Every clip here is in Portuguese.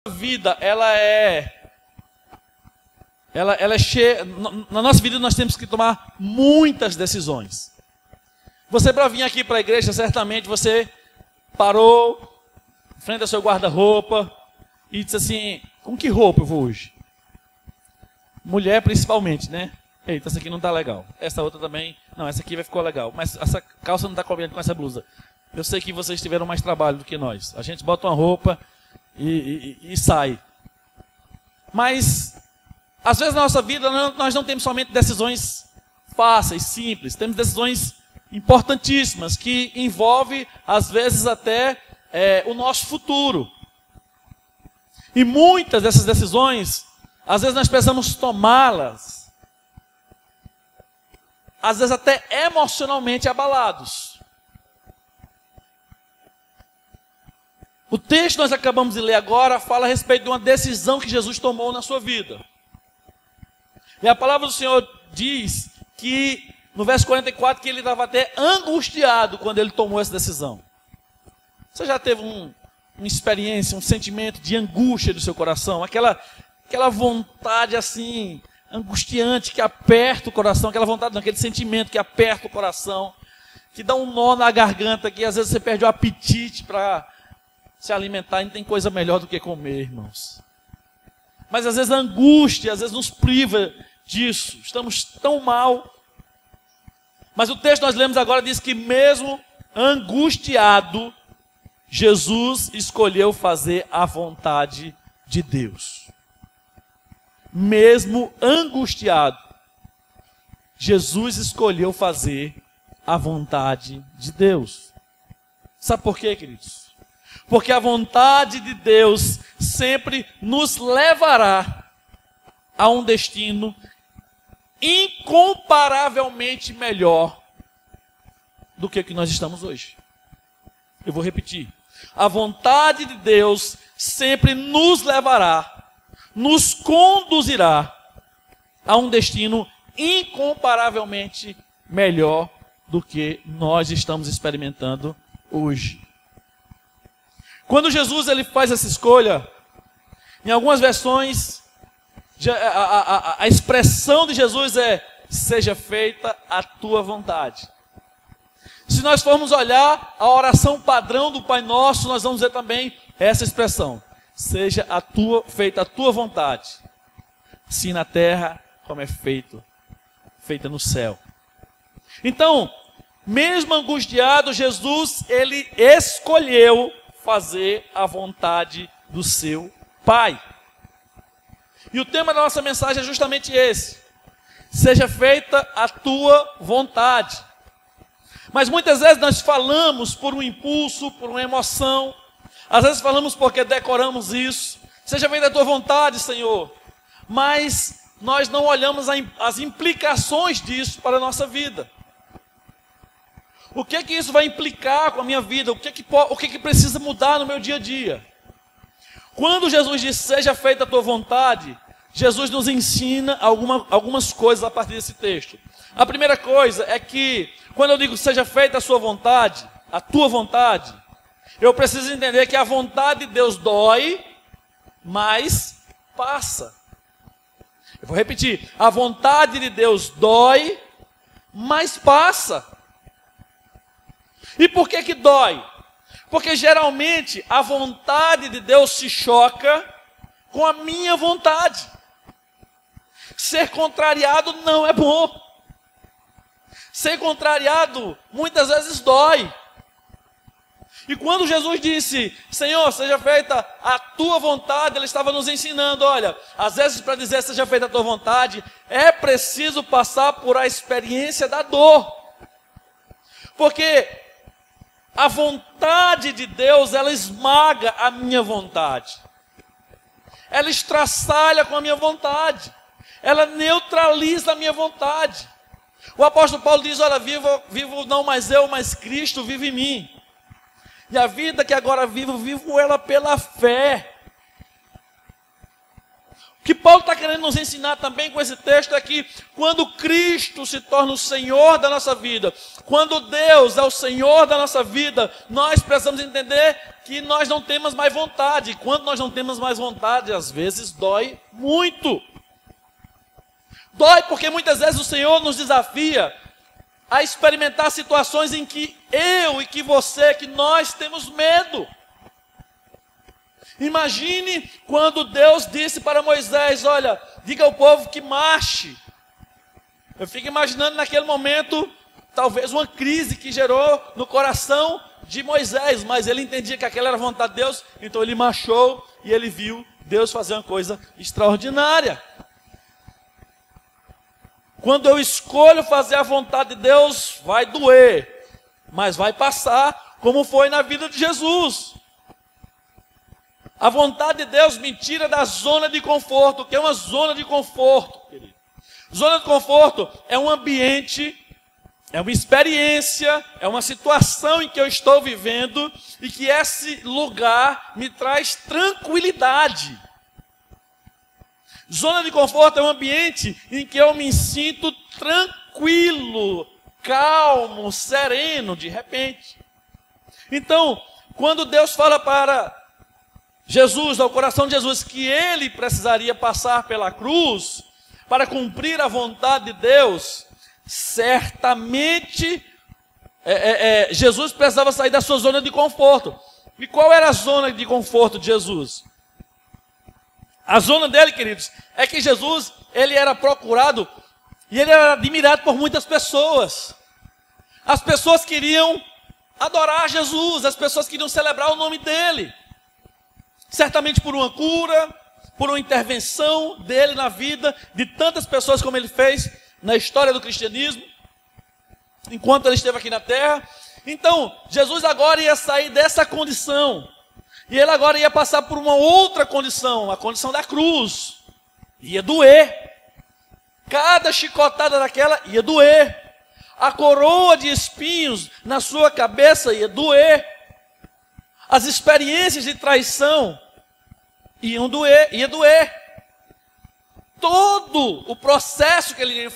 vida, ela é cheia. Na nossa vida nós temos que tomar muitas decisões. Você, para vir aqui para a igreja, certamente você parou em frente ao seu guarda-roupa e disse assim: com que roupa eu vou hoje? Mulher principalmente, né? Eita, essa aqui não tá legal. Essa outra também, não, essa aqui vai ficar legal. Mas essa calça não tá combinando com essa blusa. Eu sei que vocês tiveram mais trabalho do que nós. A gente bota uma roupa e sai. Mas, às vezes na nossa vida, nós não temos somente decisões fáceis, simples. Temos decisões importantíssimas que envolvem, às vezes, até o nosso futuro. E muitas dessas decisões, às vezes nós precisamos tomá-las, às vezes até emocionalmente abalados. O texto que nós acabamos de ler agora fala a respeito de uma decisão que Jesus tomou na sua vida. E a palavra do Senhor diz que, no verso 44, que ele estava até angustiado quando ele tomou essa decisão. Você já teve uma experiência, um sentimento de angústia do seu coração? Aquela vontade assim, angustiante, que aperta o coração, aquela vontade, não, aquele sentimento que aperta o coração, que dá um nó na garganta, que às vezes você perde o apetite para se alimentar, e não tem coisa melhor do que comer, irmãos. Mas às vezes a angústia, às vezes nos priva disso, estamos tão mal. Mas o texto que nós lemos agora diz que mesmo angustiado, Jesus escolheu fazer a vontade de Deus. Mesmo angustiado, Jesus escolheu fazer a vontade de Deus. Sabe por quê, queridos? Porque a vontade de Deus sempre nos levará a um destino incomparavelmente melhor do que o que nós estamos hoje. Eu vou repetir. A vontade de Deus sempre nos levará, nos conduzirá a um destino incomparavelmente melhor do que nós estamos experimentando hoje. Quando Jesus ele faz essa escolha, em algumas versões, a expressão de Jesus é: seja feita a tua vontade. Se nós formos olhar a oração padrão do Pai Nosso, nós vamos ver também essa expressão: seja feita a tua vontade, assim na terra como é feita no céu. Então, mesmo angustiado, Jesus ele escolheu fazer a vontade do seu Pai. E o tema da nossa mensagem é justamente esse: seja feita a tua vontade. Mas muitas vezes nós falamos por um impulso, por uma emoção, às vezes falamos porque decoramos isso: seja feita a tua vontade, Senhor. Mas nós não olhamos as implicações disso para a nossa vida. O que isso vai implicar com a minha vida? O que precisa mudar no meu dia a dia? Quando Jesus diz: seja feita a tua vontade, Jesus nos ensina algumas coisas a partir desse texto. A primeira coisa é que, quando eu digo seja feita a sua vontade, a tua vontade, eu preciso entender que a vontade de Deus dói, mas passa. Eu vou repetir: a vontade de Deus dói, mas passa. E por que dói? Porque geralmente a vontade de Deus se choca com a minha vontade. Ser contrariado não é bom. Ser contrariado muitas vezes dói. E quando Jesus disse: Senhor, seja feita a tua vontade, Ele estava nos ensinando: olha, às vezes para dizer seja feita a tua vontade, é preciso passar por a experiência da dor. Porque a vontade de Deus, ela esmaga a minha vontade. Ela estraçalha com a minha vontade. Ela neutraliza a minha vontade. O apóstolo Paulo diz: olha, vivo não mais eu, mas Cristo vive em mim. E a vida que agora vivo ela pela fé. O que Paulo está querendo nos ensinar também com esse texto é que quando Cristo se torna o Senhor da nossa vida, quando Deus é o Senhor da nossa vida, nós precisamos entender que nós não temos mais vontade. E quando nós não temos mais vontade, às vezes dói muito. Dói porque muitas vezes o Senhor nos desafia a experimentar situações em que eu e que você, que nós temos medo. Imagine quando Deus disse para Moisés, olha, diga ao povo que marche. Eu fico imaginando naquele momento, talvez uma crise que gerou no coração de Moisés, mas ele entendia que aquela era a vontade de Deus, então ele marchou e ele viu Deus fazer uma coisa extraordinária. Quando eu escolho fazer a vontade de Deus, vai doer, mas vai passar, como foi na vida de Jesus. A vontade de Deus me tira da zona de conforto. O que é uma zona de conforto, querido? Zona de conforto é um ambiente, é uma experiência, é uma situação em que eu estou vivendo e que esse lugar me traz tranquilidade. Zona de conforto é um ambiente em que eu me sinto tranquilo, calmo, sereno, de repente. Então, quando Deus fala para Jesus, ao coração de Jesus, que ele precisaria passar pela cruz para cumprir a vontade de Deus, certamente Jesus precisava sair da sua zona de conforto. E qual era a zona de conforto de Jesus? A zona dele, queridos, é que Jesus, ele era procurado e ele era admirado por muitas pessoas. As pessoas queriam adorar Jesus, as pessoas queriam celebrar o nome dele. Certamente por uma cura, por uma intervenção dele na vida de tantas pessoas como ele fez na história do cristianismo, enquanto ele esteve aqui na terra. Então, Jesus agora ia sair dessa condição, e ele agora ia passar por uma outra condição, a condição da cruz. Ia doer, cada chicotada daquela ia doer, a coroa de espinhos na sua cabeça ia doer, as experiências de traição ia doer. Todo o processo que ele iria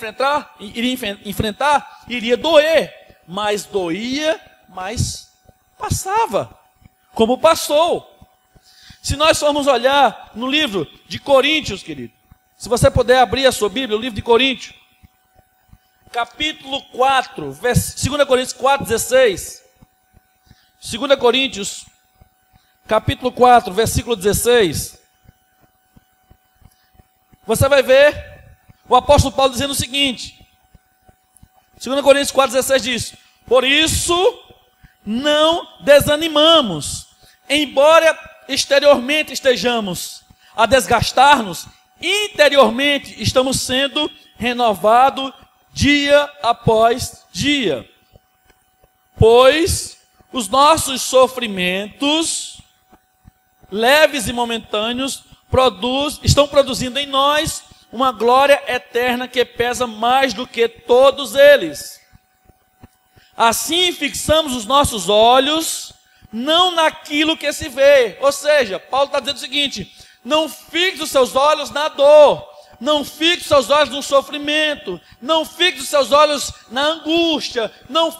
enfrentar iria doer. Mas doía, mas passava. Como passou. Se nós formos olhar no livro de Coríntios, querido, se você puder abrir a sua Bíblia, o livro de Coríntios, capítulo 4, 2 Coríntios 4, 16. 2 Coríntios capítulo 4, versículo 16, você vai ver o apóstolo Paulo dizendo o seguinte, 2 Coríntios 4, 16 diz, por isso não desanimamos, embora exteriormente estejamos a desgastar-nos, interiormente estamos sendo renovados dia após dia, pois os nossos sofrimentos leves e momentâneos estão produzindo em nós uma glória eterna que pesa mais do que todos eles. Assim fixamos os nossos olhos não naquilo que se vê. Ou seja, Paulo está dizendo o seguinte, não fixe os seus olhos na dor, não fixe os seus olhos no sofrimento, não fixe os seus olhos na angústia, não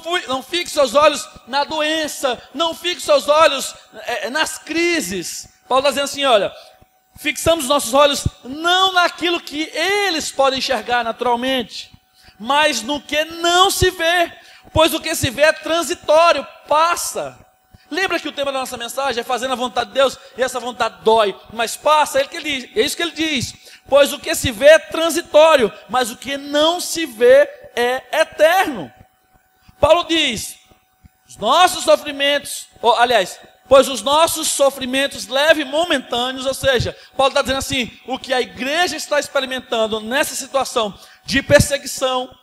fixe os seus olhos na doença, não fixe os seus olhos nas crises. Paulo está dizendo assim, olha, fixamos os nossos olhos não naquilo que eles podem enxergar naturalmente, mas no que não se vê, pois o que se vê é transitório, passa. Lembra que o tema da nossa mensagem é fazendo a vontade de Deus, e essa vontade dói, mas passa, é isso que ele diz, pois o que se vê é transitório, mas o que não se vê é eterno. Paulo diz, os nossos sofrimentos, pois os nossos sofrimentos leves e momentâneos, ou seja, Paulo está dizendo assim, o que a igreja está experimentando nessa situação de perseguição,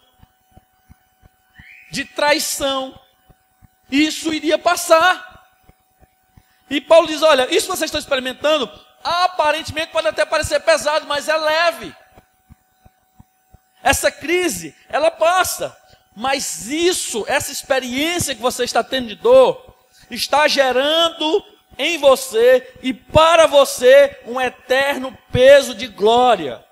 de traição, isso iria passar. E Paulo diz, olha, isso que vocês estão experimentando, aparentemente pode até parecer pesado, mas é leve. Essa crise, ela passa, mas essa experiência que você está tendo de dor, está gerando em você e para você um eterno peso de glória.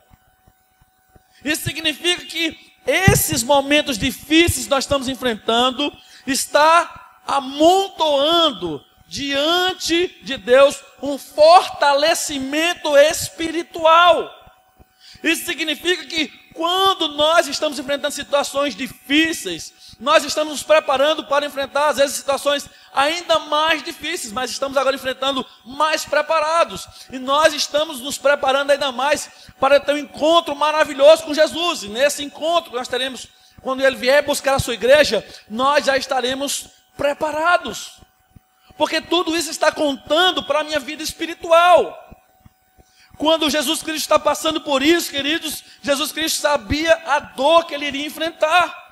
Isso significa que esses momentos difíceis que nós estamos enfrentando está amontoando diante de Deus um fortalecimento espiritual. Isso significa que quando nós estamos enfrentando situações difíceis, nós estamos nos preparando para enfrentar, às vezes, situações ainda mais difíceis, mas estamos agora enfrentando mais preparados. E nós estamos nos preparando ainda mais para ter um encontro maravilhoso com Jesus. E nesse encontro que nós teremos, quando Ele vier buscar a sua igreja, nós já estaremos preparados. Porque tudo isso está contando para a minha vida espiritual. Quando Jesus Cristo está passando por isso, queridos, Jesus Cristo sabia a dor que Ele iria enfrentar.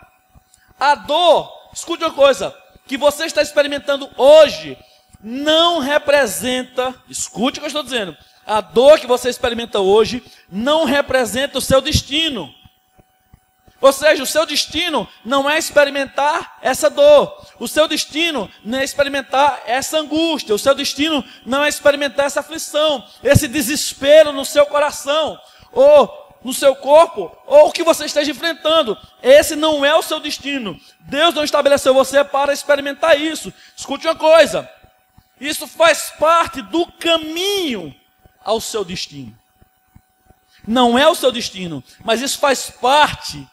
A dor, escute uma coisa, que você está experimentando hoje, não representa, escute o que eu estou dizendo, a dor que você experimenta hoje, não representa o seu destino. Ou seja, o seu destino não é experimentar essa dor, o seu destino não é experimentar essa angústia, o seu destino não é experimentar essa aflição, esse desespero no seu coração, ou no seu corpo, ou o que você esteja enfrentando. Esse não é o seu destino. Deus não estabeleceu você para experimentar isso. Escute uma coisa, isso faz parte do caminho ao seu destino. Não é o seu destino, mas isso faz parte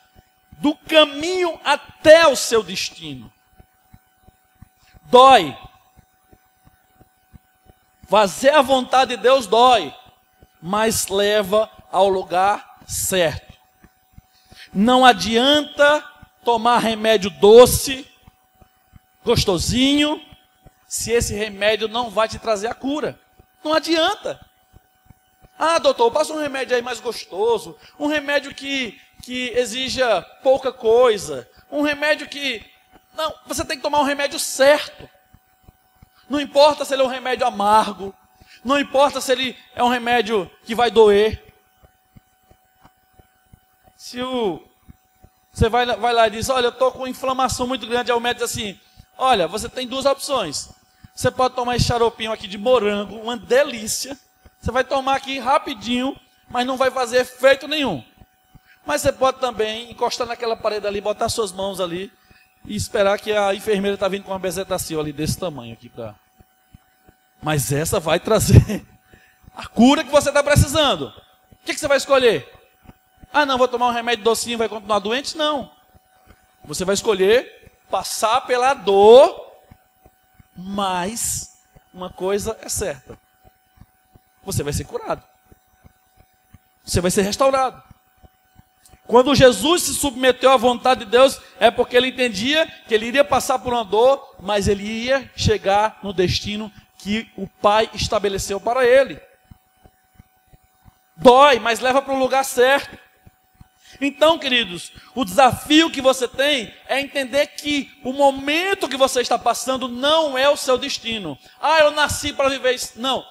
do caminho até o seu destino. Dói. Fazer a vontade de Deus dói, mas leva ao lugar certo. Não adianta tomar remédio doce, gostosinho, se esse remédio não vai te trazer a cura. Não adianta. Ah, doutor, passa um remédio aí mais gostoso, um remédio que exija pouca coisa, um remédio que... Não, você tem que tomar um remédio certo. Não importa se ele é um remédio amargo, não importa se ele é um remédio que vai doer. Se você vai lá e diz, olha, eu estou com inflamação muito grande, aí o médico diz assim, olha, você tem duas opções. Você pode tomar esse xaropinho aqui de morango, uma delícia. Você vai tomar aqui rapidinho, mas não vai fazer efeito nenhum. Mas você pode também encostar naquela parede ali, botar suas mãos ali e esperar que a enfermeira está vindo com uma bezetacil ali desse tamanho aqui para. Mas essa vai trazer a cura que você está precisando. O que você vai escolher? Ah, não, vou tomar um remédio docinho e vai continuar doente? Não. Você vai escolher passar pela dor, mas uma coisa é certa. Você vai ser curado. Você vai ser restaurado. Quando Jesus se submeteu à vontade de Deus, é porque ele entendia que ele iria passar por uma dor, mas ele ia chegar no destino que o Pai estabeleceu para ele. Dói, mas leva para o lugar certo. Então, queridos, o desafio que você tem é entender que o momento que você está passando não é o seu destino. Ah, eu nasci para viver isso. Não,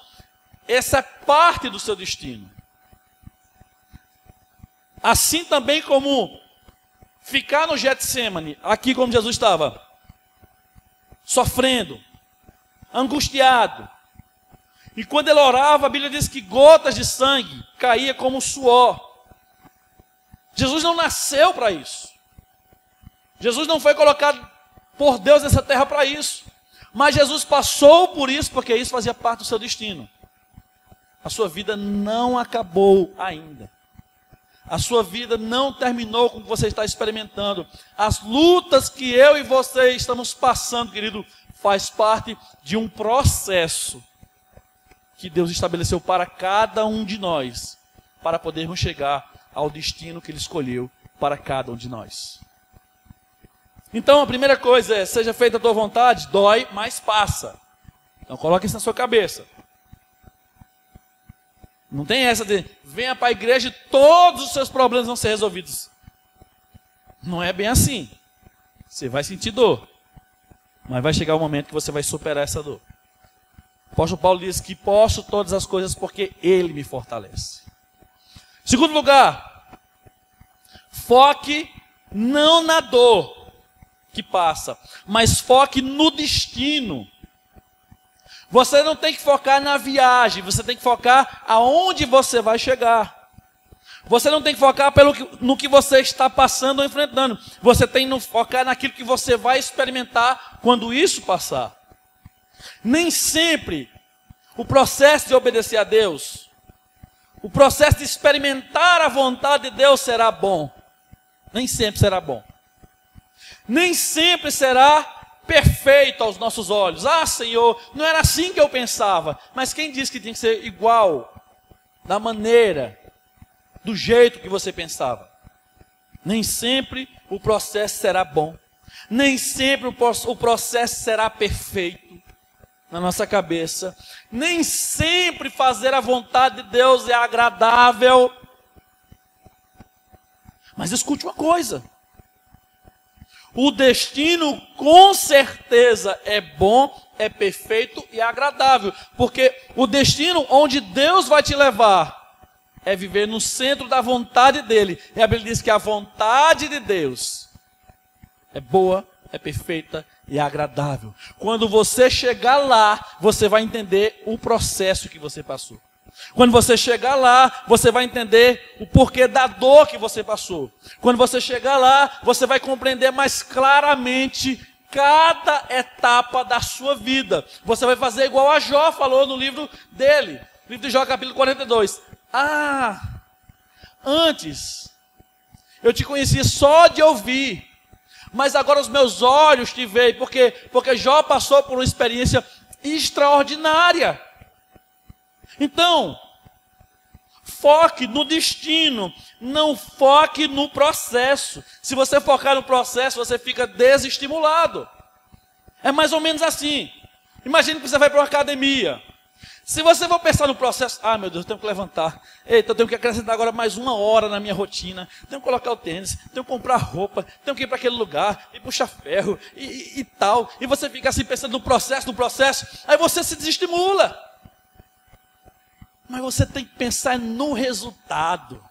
essa é parte do seu destino. Assim também como ficar no Getsemane, aqui como Jesus estava, sofrendo, angustiado. E quando ele orava, a Bíblia diz que gotas de sangue caía como suor. Jesus não nasceu para isso. Jesus não foi colocado por Deus nessa terra para isso. Mas Jesus passou por isso, porque isso fazia parte do seu destino. A sua vida não acabou ainda. A sua vida não terminou com o que você está experimentando. As lutas que eu e você estamos passando, querido, faz parte de um processo que Deus estabeleceu para cada um de nós, para podermos chegar ao destino que Ele escolheu para cada um de nós. Então a primeira coisa é, seja feita a tua vontade, dói, mas passa. Então coloque isso na sua cabeça. Não tem essa de, venha para a igreja e todos os seus problemas vão ser resolvidos. Não é bem assim. Você vai sentir dor, mas vai chegar um momento que você vai superar essa dor. O apóstolo Paulo diz que posso todas as coisas porque Ele me fortalece. Segundo lugar, foque não na dor que passa, mas foque no destino. Você não tem que focar na viagem, você tem que focar aonde você vai chegar. Você não tem que focar no que você está passando ou enfrentando. Você tem que focar naquilo que você vai experimentar quando isso passar. Nem sempre o processo de obedecer a Deus, o processo de experimentar a vontade de Deus será bom. Nem sempre será bom. Nem sempre será perfeito aos nossos olhos. Ah, Senhor, não era assim que eu pensava. Mas quem disse que tinha que ser igual, da maneira, do jeito que você pensava? Nem sempre o processo será bom. Nem sempre o processo será perfeito na nossa cabeça. Nem sempre fazer a vontade de Deus é agradável. Mas escute uma coisa. O destino com certeza é bom, é perfeito e agradável. Porque o destino onde Deus vai te levar é viver no centro da vontade dele. E a Bíblia diz que a vontade de Deus é boa, é perfeita e agradável. Quando você chegar lá, você vai entender o processo que você passou. Quando você chegar lá, você vai entender o porquê da dor que você passou. Quando você chegar lá, você vai compreender mais claramente cada etapa da sua vida. Você vai fazer igual a Jó falou no livro dele. Livro de Jó, capítulo 42. Ah, antes eu te conhecia só de ouvir, mas agora os meus olhos te veem, porque Jó passou por uma experiência extraordinária. Então, foque no destino, não foque no processo. Se você focar no processo, você fica desestimulado. É mais ou menos assim. Imagine que você vai para uma academia. Se você for pensar no processo, ah, meu Deus, eu tenho que levantar. Eita, eu tenho que acrescentar agora mais 1 hora na minha rotina. Tenho que colocar o tênis, tenho que comprar roupa, tenho que ir para aquele lugar, e puxar ferro, e tal. E você fica assim pensando no processo, aí você se desestimula. Mas você tem que pensar no resultado.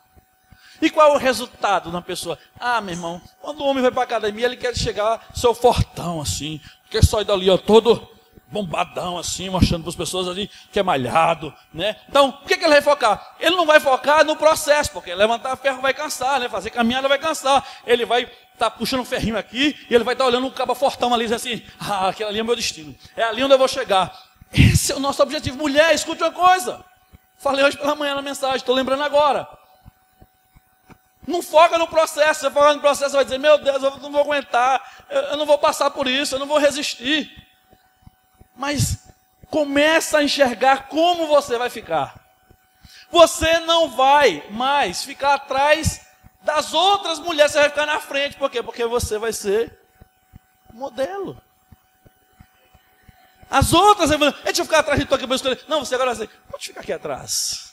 E qual é o resultado na pessoa? Ah, meu irmão, quando o homem vai para a academia, ele quer chegar, seu fortão assim, quer sair dali, ó, todo bombadão assim, mostrando para as pessoas ali que é malhado, né? Então, o que ele vai focar? Ele não vai focar no processo, porque levantar ferro vai cansar, né? Fazer caminhada vai cansar. Ele vai estar puxando um ferrinho aqui, e ele vai estar olhando um cabo fortão ali, dizendo assim, ah, aquele ali é o meu destino, é ali onde eu vou chegar. Esse é o nosso objetivo. Mulher, escute uma coisa. Falei hoje pela manhã na mensagem, estou lembrando agora. Não foca no processo. Se você focar no processo, você vai dizer, meu Deus, eu não vou aguentar, eu não vou passar por isso, eu não vou resistir. Mas começa a enxergar como você vai ficar. Você não vai mais ficar atrás das outras mulheres, você vai ficar na frente. Por quê? Porque você vai ser modelo. As outras, deixa eu ficar atrás de tu aqui para escolher. Não, você agora vai dizer, pode ficar aqui atrás.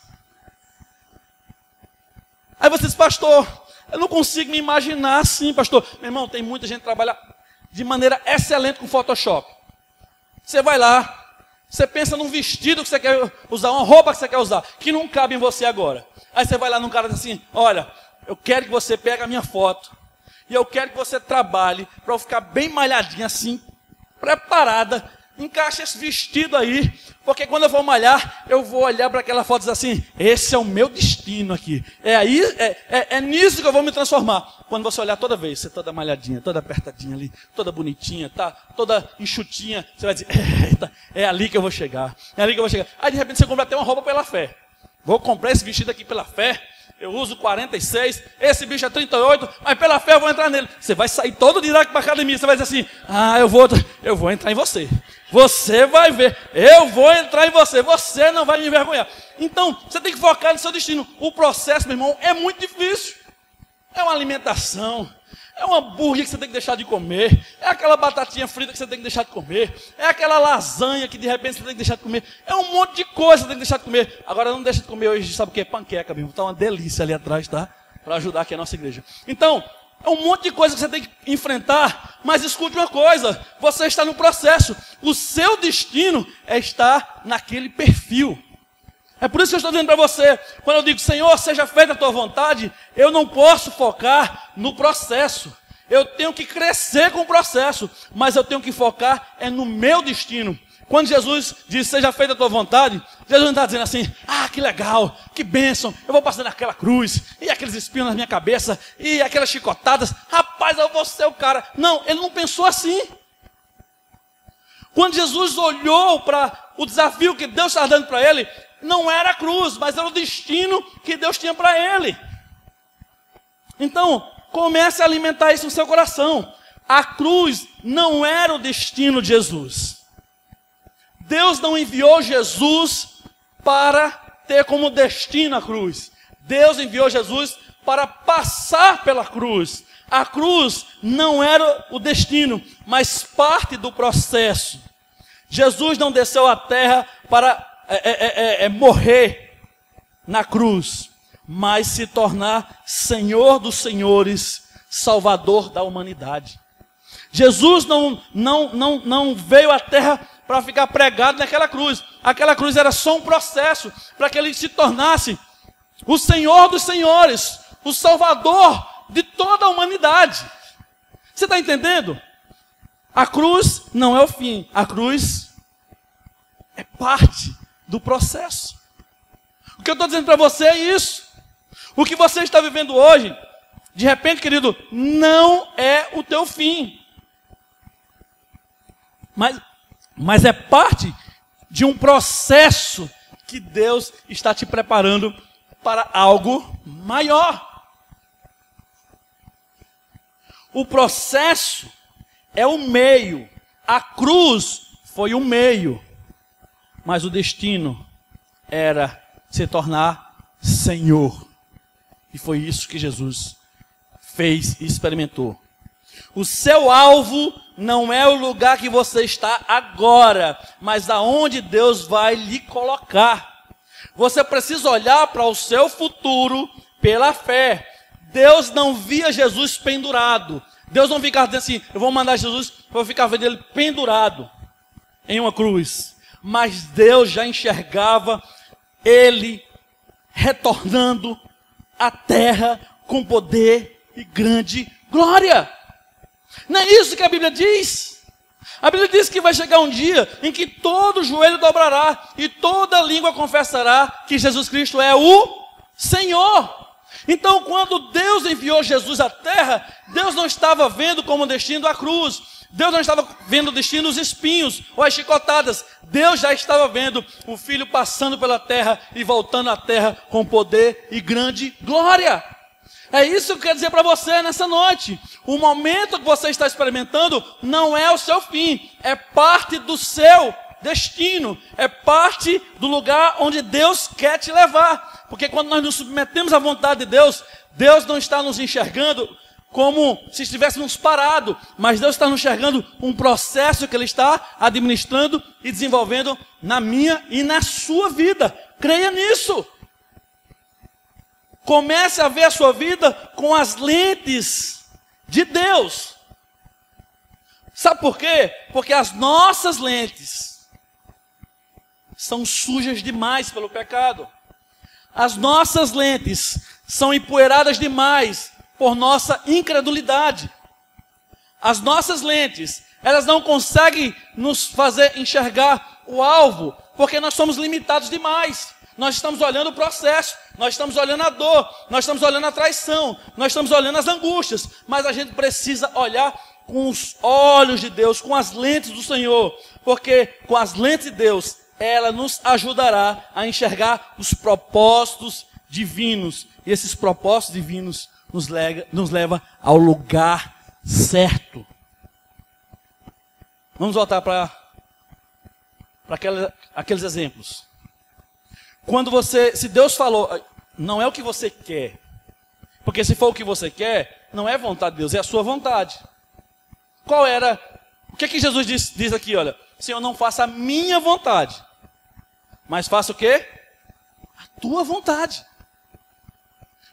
Aí você diz, pastor, eu não consigo me imaginar assim, pastor. Meu irmão, tem muita gente que trabalha de maneira excelente com Photoshop. Você vai lá, você pensa num vestido que você quer usar, uma roupa que você quer usar, que não cabe em você agora. Aí você vai lá num cara e diz assim, olha, eu quero que você pegue a minha foto, e eu quero que você trabalhe para eu ficar bem malhadinha assim, preparada, encaixa esse vestido aí, porque quando eu for malhar, eu vou olhar para aquela foto e dizer assim, esse é o meu destino aqui, é nisso que eu vou me transformar. Quando você olhar toda vez, você toda malhadinha, toda apertadinha ali, toda bonitinha, tá, toda enxutinha, você vai dizer, eita, é ali que eu vou chegar, é ali que eu vou chegar. Aí de repente você compra até uma roupa pela fé, vou comprar esse vestido aqui pela fé, eu uso 46, esse bicho é 38, mas pela fé eu vou entrar nele. Você vai sair todo dia para a academia, você vai dizer assim, ah, eu vou entrar em você. Você vai ver, eu vou entrar em você, você não vai me envergonhar. Então, você tem que focar no seu destino. O processo, meu irmão, é muito difícil. É uma alimentação, é um hambúrguer que você tem que deixar de comer, é aquela batatinha frita que você tem que deixar de comer, é aquela lasanha que de repente você tem que deixar de comer, é um monte de coisa que você tem que deixar de comer. Agora não deixa de comer hoje, sabe o que é? Panqueca, meu irmão. Está uma delícia ali atrás, tá? Para ajudar aqui a nossa igreja. Então, é um monte de coisa que você tem que enfrentar, mas escute uma coisa, você está no processo, o seu destino é estar naquele perfil. É por isso que eu estou dizendo para você, quando eu digo, Senhor, seja feita a tua vontade, eu não posso focar no processo. Eu tenho que crescer com o processo, mas eu tenho que focar no meu destino. Quando Jesus diz, seja feita a tua vontade, Jesus não está dizendo assim, que legal, que bênção, eu vou passar naquela cruz, e aqueles espinhos na minha cabeça, e aquelas chicotadas, rapaz, eu vou ser o cara. Não, ele não pensou assim. Quando Jesus olhou para o desafio que Deus estava dando para ele, não era a cruz, mas era o destino que Deus tinha para ele. Então, comece a alimentar isso no seu coração. A cruz não era o destino de Jesus. Deus não enviou Jesus para ter como destino a cruz. Deus enviou Jesus para passar pela cruz. A cruz não era o destino, mas parte do processo. Jesus não desceu à terra para morrer na cruz, mas se tornar Senhor dos senhores, Salvador da humanidade. Jesus não veio à terra para ficar pregado naquela cruz. Aquela cruz era só um processo para que ele se tornasse o Senhor dos senhores, o Salvador de toda a humanidade. Você está entendendo? A cruz não é o fim, a cruz é parte do processo. O que eu estou dizendo para você é isso. O que você está vivendo hoje, de repente, querido, não é o teu fim. Mas é parte de um processo que Deus está te preparando para algo maior. O processo é o meio, a cruz foi o meio, mas o destino era se tornar Senhor. E foi isso que Jesus fez e experimentou. O seu alvo não é o lugar que você está agora, mas aonde Deus vai lhe colocar. Você precisa olhar para o seu futuro pela fé. Deus não via Jesus pendurado. Deus não ficava dizendo assim, eu vou mandar Jesus, eu vou ficar vendo ele pendurado em uma cruz. Mas Deus já enxergava ele retornando à terra com poder e grande glória. Não é isso que a Bíblia diz? A Bíblia diz que vai chegar um dia em que todo joelho dobrará e toda língua confessará que Jesus Cristo é o Senhor. Então, quando Deus enviou Jesus à terra, Deus não estava vendo como destino a cruz. Deus não estava vendo o destino os espinhos ou as chicotadas. Deus já estava vendo o Filho passando pela terra e voltando à terra com poder e grande glória. É isso que eu quero dizer para você nessa noite. O momento que você está experimentando não é o seu fim, é parte do seu destino, é parte do lugar onde Deus quer te levar. Porque quando nós nos submetemos à vontade de Deus, Deus não está nos enxergando como se estivéssemos parados, mas Deus está nos enxergando um processo que Ele está administrando e desenvolvendo na minha e na sua vida. Creia nisso. Comece a ver a sua vida com as lentes de Deus. Sabe por quê? Porque as nossas lentes são sujas demais pelo pecado. As nossas lentes são empoeiradas demais por nossa incredulidade. As nossas lentes, elas não conseguem nos fazer enxergar o alvo, porque nós somos limitados demais. Nós estamos olhando o processo, nós estamos olhando a dor, nós estamos olhando a traição, nós estamos olhando as angústias, mas a gente precisa olhar com os olhos de Deus, com as lentes do Senhor, porque com as lentes de Deus, ela nos ajudará a enxergar os propósitos divinos, e esses propósitos divinos nos leva ao lugar certo. Vamos voltar para aqueles exemplos. Quando se Deus falou, não é o que você quer, porque se for o que você quer, não é vontade de Deus, é a sua vontade. Qual era, o que Jesus diz aqui, olha, Senhor, não faça a minha vontade, mas faça o quê? A tua vontade.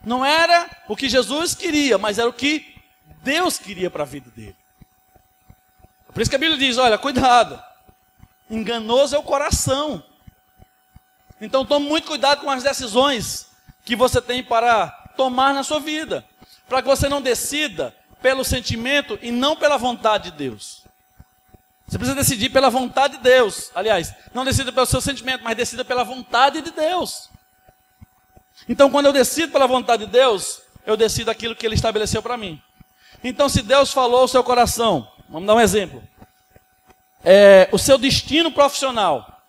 Não era o que Jesus queria, mas era o que Deus queria para a vida dele. Por isso que a Bíblia diz, olha, cuidado, enganoso é o coração. Então tome muito cuidado com as decisões que você tem para tomar na sua vida, para que você não decida pelo sentimento e não pela vontade de Deus. Você precisa decidir pela vontade de Deus. Aliás, não decida pelo seu sentimento, mas decida pela vontade de Deus. Então, quando eu decido pela vontade de Deus, eu decido aquilo que Ele estabeleceu para mim. Então, se Deus falou ao seu coração, vamos dar um exemplo. O seu destino profissional.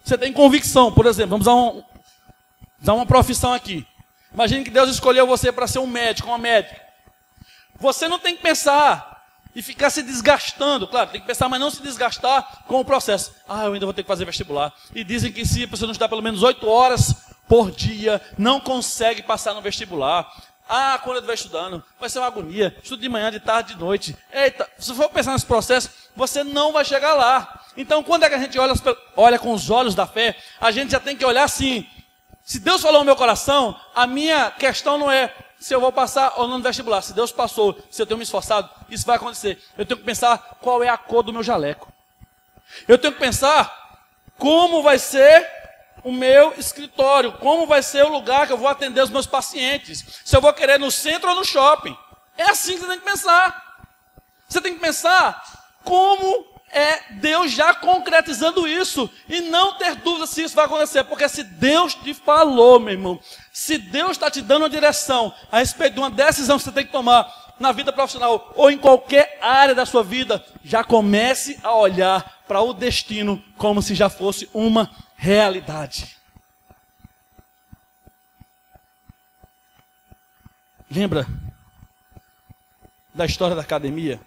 Você tem convicção, por exemplo, vamos dar uma profissão aqui. Imagine que Deus escolheu você para ser um médico, uma médica. Você não tem que pensar e ficar se desgastando, claro, tem que pensar, mas não se desgastar com o processo. Eu ainda vou ter que fazer vestibular. E dizem que se a pessoa não estudar pelo menos 8 horas por dia, não consegue passar no vestibular. Quando eu estiver estudando, vai ser uma agonia. Estudo de manhã, de tarde, de noite. Eita, se for pensar nesse processo, você não vai chegar lá. Então, quando é que a gente olha com os olhos da fé, a gente já tem que olhar assim. Se Deus falou no meu coração, a minha questão não é se eu vou passar ou não no vestibular. Se Deus passou, se eu tenho me esforçado, isso vai acontecer. Eu tenho que pensar qual é a cor do meu jaleco. Eu tenho que pensar como vai ser o meu escritório, como vai ser o lugar que eu vou atender os meus pacientes. Se eu vou querer no centro ou no shopping. É assim que você tem que pensar. Você tem que pensar como é Deus já concretizando isso. E não ter dúvida se isso vai acontecer. Porque se Deus te falou, meu irmão, se Deus está te dando uma direção a respeito de uma decisão que você tem que tomar na vida profissional ou em qualquer área da sua vida, já comece a olhar para o destino como se já fosse uma realidade. Lembra da história da academia?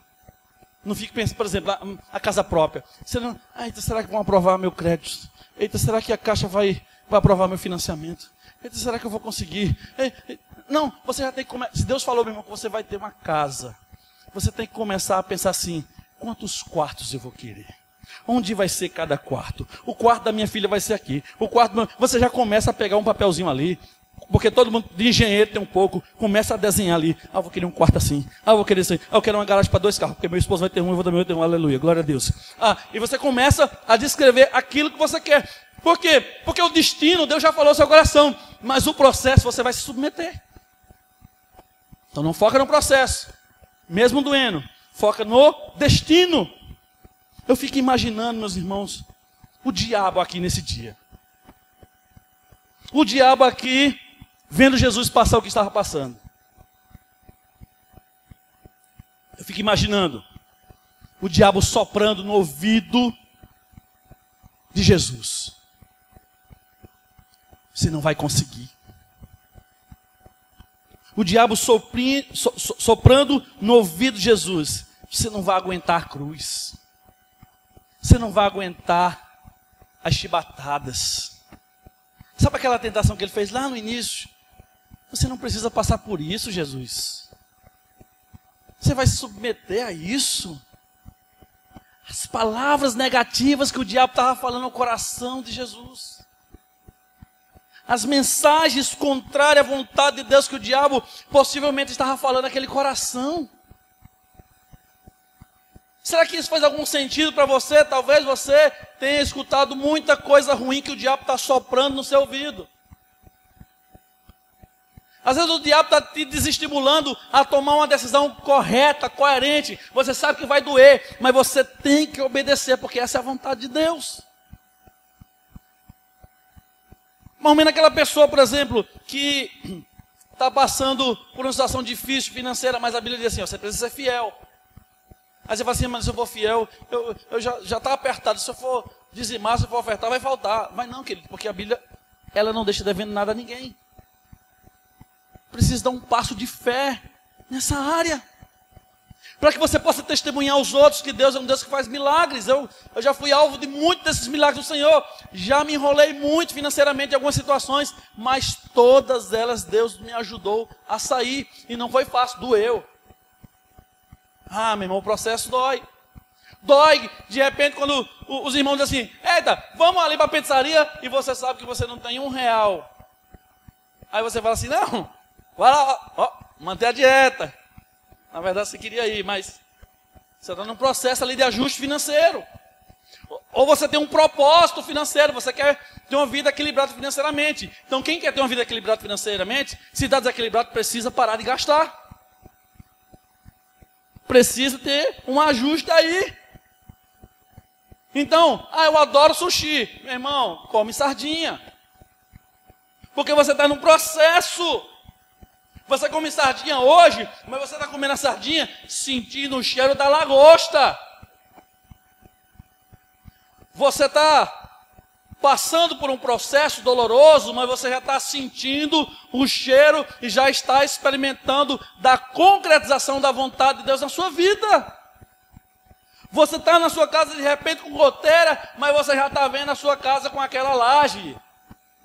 Não fique pensando, por exemplo, a casa própria. Você não, eita, será que vão aprovar meu crédito? Eita, será que a Caixa vai aprovar meu financiamento? Eita, será que eu vou conseguir? Não, você já tem que começar. Se Deus falou, meu irmão, que você vai ter uma casa, você tem que começar a pensar assim: quantos quartos eu vou querer? Onde vai ser cada quarto? O quarto da minha filha vai ser aqui. Você já começa a pegar um papelzinho ali. Porque todo mundo de engenheiro tem um pouco. Começa a desenhar ali. Vou querer um quarto assim. Vou querer isso aí. Eu quero uma garagem para 2 carros. Porque meu esposo vai ter um, eu vou também ter um. Aleluia, glória a Deus. E você começa a descrever aquilo que você quer. Por quê? Porque o destino, Deus já falou no seu coração. Mas o processo você vai se submeter. Então não foca no processo. Mesmo doendo. Foca no destino. Eu fico imaginando, meus irmãos, o diabo aqui nesse dia. O diabo aqui, vendo Jesus passar o que estava passando. Eu fico imaginando o diabo soprando no ouvido de Jesus. Você não vai conseguir. O diabo soprando no ouvido de Jesus. Você não vai aguentar a cruz. Você não vai aguentar as chibatadas. Sabe aquela tentação que ele fez lá no início? Você não precisa passar por isso, Jesus. Você vai se submeter a isso? As palavras negativas que o diabo estava falando no coração de Jesus. As mensagens contrárias à vontade de Deus que o diabo possivelmente estava falando naquele coração. Será que isso faz algum sentido para você? Talvez você tenha escutado muita coisa ruim que o diabo está soprando no seu ouvido. Às vezes o diabo está te desestimulando a tomar uma decisão correta, coerente. Você sabe que vai doer, mas você tem que obedecer, porque essa é a vontade de Deus. Mais ou menos aquela pessoa, por exemplo, que está passando por uma situação difícil financeira, mas a Bíblia diz assim: você precisa ser fiel. Aí você fala assim: mas se eu for fiel, eu já está apertado. Se eu for dizimar, se eu for ofertar, vai faltar. Mas não, querido, porque a Bíblia, ela não deixa devendo nada a ninguém. Precisa dar um passo de fé nessa área. Para que você possa testemunhar aos outros que Deus é um Deus que faz milagres. Eu já fui alvo de muitos desses milagres do Senhor. Já me enrolei muito financeiramente em algumas situações, mas todas elas Deus me ajudou a sair. E não foi fácil, doeu. Meu irmão, o processo dói. Dói, de repente, quando os irmãos dizem assim: eita, vamos ali para a pizzaria, e você sabe que você não tem R$1. Aí você fala assim: não, vai lá, manter a dieta. Na verdade você queria ir, mas você está num processo ali de ajuste financeiro. Ou você tem um propósito financeiro, você quer ter uma vida equilibrada financeiramente. Então quem quer ter uma vida equilibrada financeiramente, se está desequilibrado, precisa parar de gastar. Precisa ter um ajuste aí. Então, eu adoro sushi. Meu irmão, come sardinha. Porque você está num processo. Você come sardinha hoje, mas você está comendo a sardinha sentindo o cheiro da lagosta. Você está passando por um processo doloroso, mas você já está sentindo o cheiro e já está experimentando da concretização da vontade de Deus na sua vida. Você está na sua casa de repente com goteira, mas você já está vendo a sua casa com aquela laje.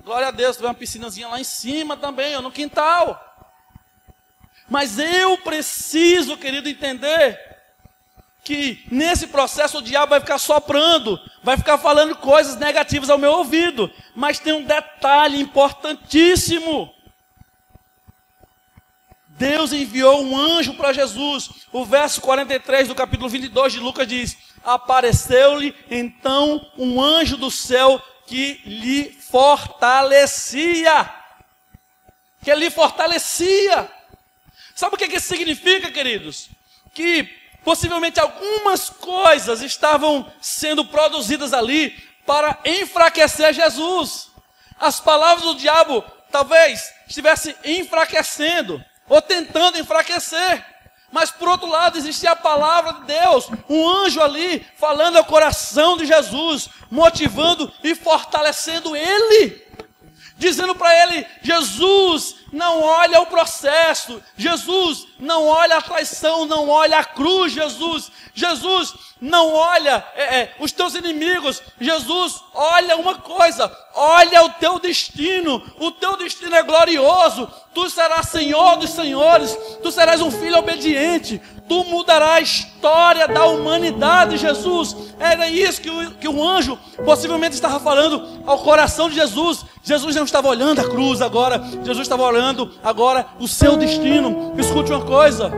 Glória a Deus, tem uma piscinazinha lá em cima também, ou no quintal. Mas eu preciso, querido, entender que nesse processo o diabo vai ficar soprando, vai ficar falando coisas negativas ao meu ouvido. Mas tem um detalhe importantíssimo. Deus enviou um anjo para Jesus. O verso 43 do capítulo 22 de Lucas diz: apareceu-lhe então um anjo do céu que lhe fortalecia. Que lhe fortalecia. Sabe o que isso significa, queridos? Que possivelmente algumas coisas estavam sendo produzidas ali para enfraquecer Jesus. As palavras do diabo talvez estivessem enfraquecendo ou tentando enfraquecer. Mas por outro lado existia a palavra de Deus, um anjo ali falando ao coração de Jesus, motivando e fortalecendo ele. Dizendo para ele: Jesus, não olha o processo. Jesus, não olha a traição, não olha a cruz, Jesus. Jesus, não olha os teus inimigos. Jesus, olha uma coisa, olha o teu destino. O teu destino é glorioso. Tu serás Senhor dos senhores. Tu serás um filho obediente. Tu mudarás a história da humanidade, Jesus. Era isso que o anjo possivelmente estava falando ao coração de Jesus. Jesus não estava olhando a cruz agora. Jesus estava olhando agora o seu destino. Escute uma coisa.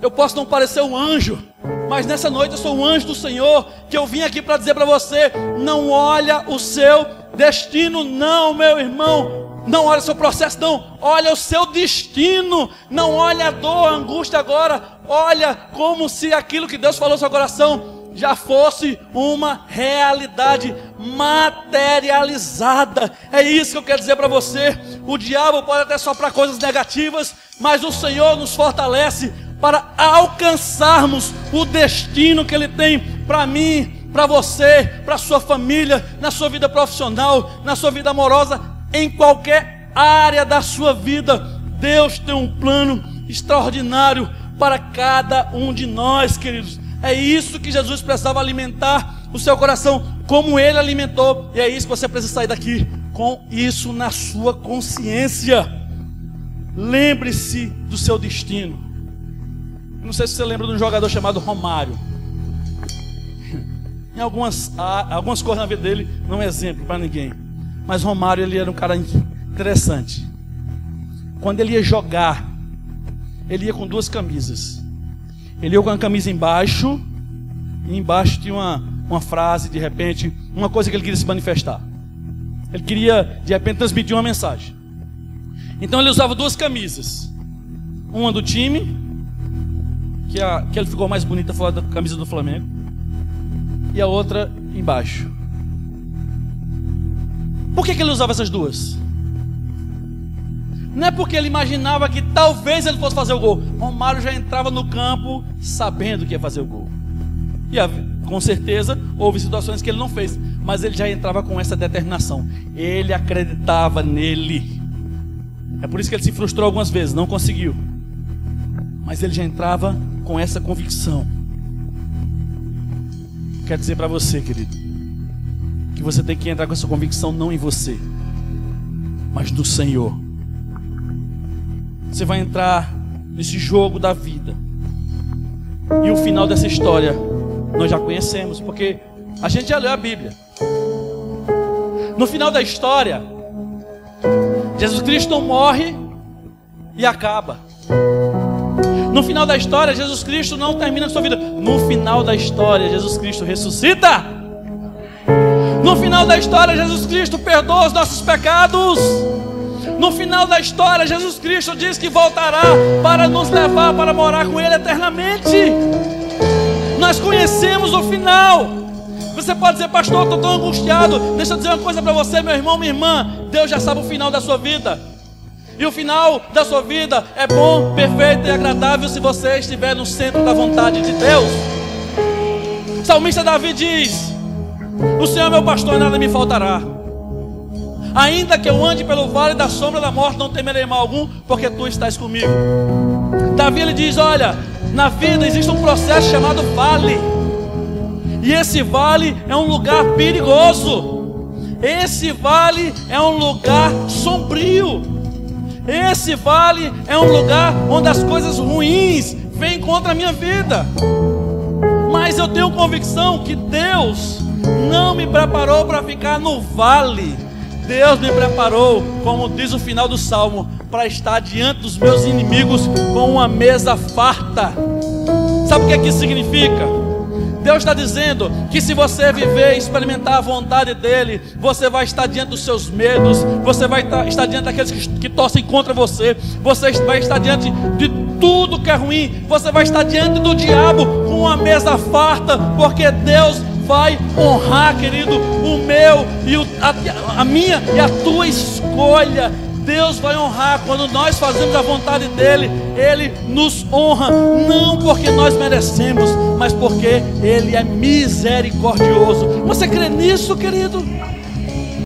Eu posso não parecer um anjo, mas nessa noite eu sou um anjo do Senhor, que eu vim aqui para dizer para você: não olha o seu destino não, meu irmão. Não olha o seu processo, não. Olha o seu destino. Não olha a dor, a angústia agora. Olha como se aquilo que Deus falou no seu coração já fosse uma realidade materializada. É isso que eu quero dizer para você. O diabo pode até soprar coisas negativas, mas o Senhor nos fortalece para alcançarmos o destino que Ele tem para mim, para você, para a sua família, na sua vida profissional, na sua vida amorosa. Em qualquer área da sua vida, Deus tem um plano extraordinário para cada um de nós, queridos. É isso que Jesus precisava alimentar o seu coração, como Ele alimentou. E é isso que você precisa sair daqui, com isso na sua consciência. Lembre-se do seu destino. Não sei se você lembra de um jogador chamado Romário. Em algumas coisas na vida dele, não é exemplo para ninguém. Mas Romário, ele era um cara interessante. Quando ele ia jogar, ele ia com duas camisas. Ele ia com a camisa embaixo, e embaixo tinha uma frase, de repente, uma coisa que ele queria se manifestar. Ele queria, de repente, transmitir uma mensagem. Então ele usava duas camisas. Uma do time, que ele ficou mais bonita fora da camisa do Flamengo, e a outra embaixo. Por que ele usava essas duas? Não é porque ele imaginava que talvez ele fosse fazer o gol. Romário já entrava no campo sabendo que ia fazer o gol. E com certeza houve situações que ele não fez, mas ele já entrava com essa determinação. Ele acreditava nele. É por isso que ele se frustrou algumas vezes, não conseguiu. Mas ele já entrava com essa convicção. Quero dizer para você, querido, que você tem que entrar com essa convicção não em você, mas no Senhor. Você vai entrar nesse jogo da vida, e o final dessa história nós já conhecemos, porque a gente já leu a Bíblia. No final da história, Jesus Cristo não morre e acaba. No final da história, Jesus Cristo não termina a sua vida. No final da história, Jesus Cristo ressuscita. No final da história, Jesus Cristo perdoa os nossos pecados. No final da história, Jesus Cristo diz que voltará para nos levar para morar com Ele eternamente. Nós conhecemos o final. Você pode dizer: pastor, eu estou tão angustiado. Deixa eu dizer uma coisa para você, meu irmão, minha irmã. Deus já sabe o final da sua vida. E o final da sua vida é bom, perfeito e agradável se você estiver no centro da vontade de Deus. O salmista Davi diz: o Senhor é meu pastor e nada me faltará. Ainda que eu ande pelo vale da sombra da morte, não temerei mal algum, porque tu estás comigo. Davi, ele diz: olha, na vida existe um processo chamado vale. E esse vale é um lugar perigoso. Esse vale é um lugar sombrio. Esse vale é um lugar onde as coisas ruins vêm contra a minha vida. Mas eu tenho convicção que Deus não me preparou para ficar no vale. Deus me preparou, como diz o final do Salmo, para estar diante dos meus inimigos com uma mesa farta. Sabe o que é que isso significa? Deus está dizendo que se você viver e experimentar a vontade dEle, você vai estar diante dos seus medos, você vai estar diante daqueles que torcem contra você, você vai estar diante de tudo que é ruim, você vai estar diante do diabo com uma mesa farta, porque Deus vai honrar, querido, o meu e a minha e a tua escolha. Deus vai honrar quando nós fazemos a vontade dEle. Ele nos honra, não porque nós merecemos, mas porque Ele é misericordioso. Você crê nisso, querido?